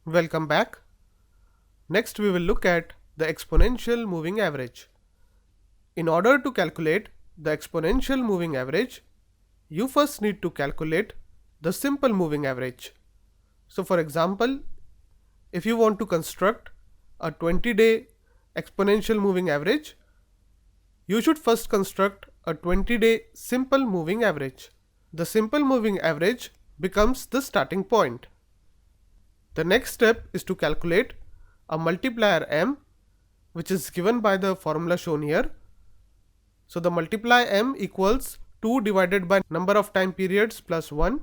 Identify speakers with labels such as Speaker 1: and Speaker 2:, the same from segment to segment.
Speaker 1: Welcome back. Next we will look at the exponential moving average. In order to calculate the exponential moving average, you first need to calculate the simple moving average. So for example, if you want to construct a 20-day exponential moving average, you should first construct a 20-day simple moving average. The simple moving average becomes the starting point. The next step is to calculate a multiplier m, which is given by the formula shown here. So the multiply m equals 2 divided by number of time periods plus 1.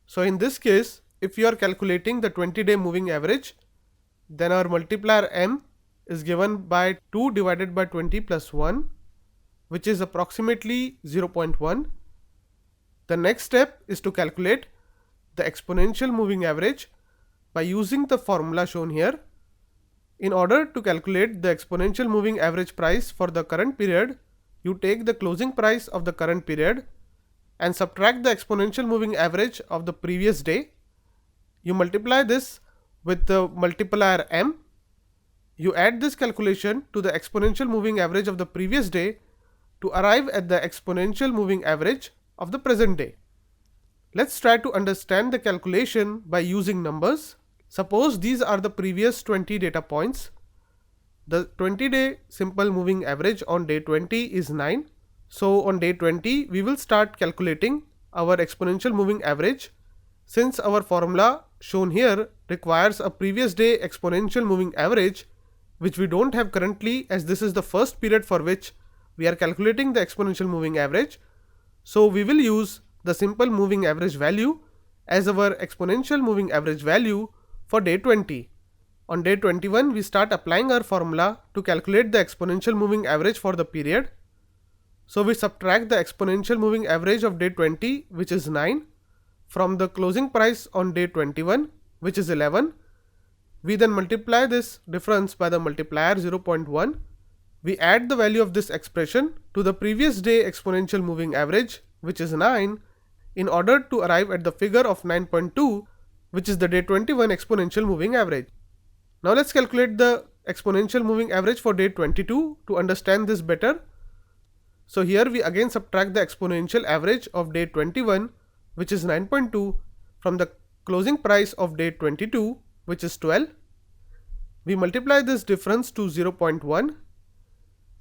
Speaker 1: So in this case, if you are calculating the 20-day moving average, then our multiplier m is given by 2 divided by 20 plus 1, which is approximately 0.1. The next step is to calculate the exponential moving average by using the formula shown here. In order to calculate the exponential moving average price for the current period, you take the closing price of the current period and subtract the exponential moving average of the previous day. You multiply this with the multiplier m. You add this calculation to the exponential moving average of the previous day to arrive at the exponential moving average of the present day. Let's try to understand the calculation by using numbers. Suppose these are the previous 20 data points. The 20-day simple moving average on day 20 is 9. So on day 20, we will start calculating our exponential moving average. Since our formula shown here requires a previous day exponential moving average, which we don't have currently, as this is the first period for which we are calculating the exponential moving average. So we will use the simple moving average value as our exponential moving average value for day 20. On day 21, we start applying our formula to calculate the exponential moving average for the period. So we subtract the exponential moving average of day 20, which is 9, from the closing price on day 21, which is 11. We then multiply this difference by the multiplier 0.1. We add the value of this expression to the previous day exponential moving average, which is 9, in order to arrive at the figure of 9.2, which is the day 21 exponential moving average. Now let's calculate the exponential moving average for day 22 to understand this better. So here we again subtract the exponential average of day 21, which is 9.2, from the closing price of day 22, which is 12. We multiply this difference to 0.1.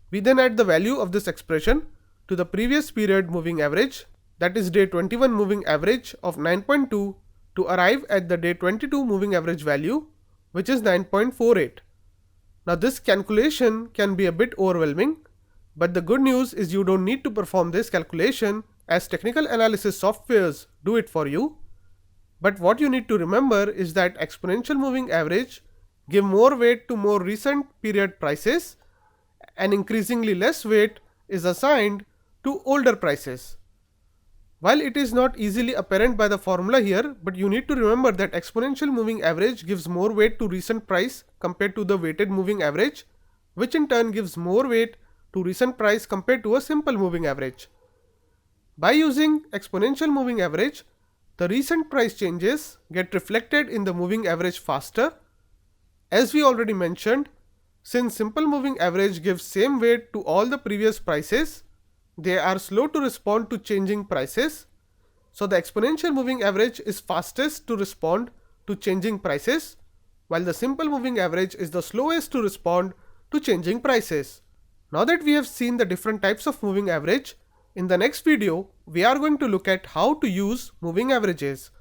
Speaker 1: We then add the value of this expression to the previous period moving average, that is day 21 moving average of 9.2, to arrive at the day 22 moving average value, which is 9.48. Now this calculation can be a bit overwhelming, but the good news is you don't need to perform this calculation, as technical analysis softwares do it for you. But what you need to remember is that exponential moving average give more weight to more recent period prices, and increasingly less weight is assigned to older prices. While it is not easily apparent by the formula here, but you need to remember that exponential moving average gives more weight to recent price compared to the weighted moving average, which in turn gives more weight to recent price compared to a simple moving average. By using exponential moving average, the recent price changes get reflected in the moving average faster. As we already mentioned, since simple moving average gives same weight to all the previous prices, they are slow to respond to changing prices. So the exponential moving average is fastest to respond to changing prices, while the simple moving average is the slowest to respond to changing prices. Now that we have seen the different types of moving average, in the next video we are going to look at how to use moving averages.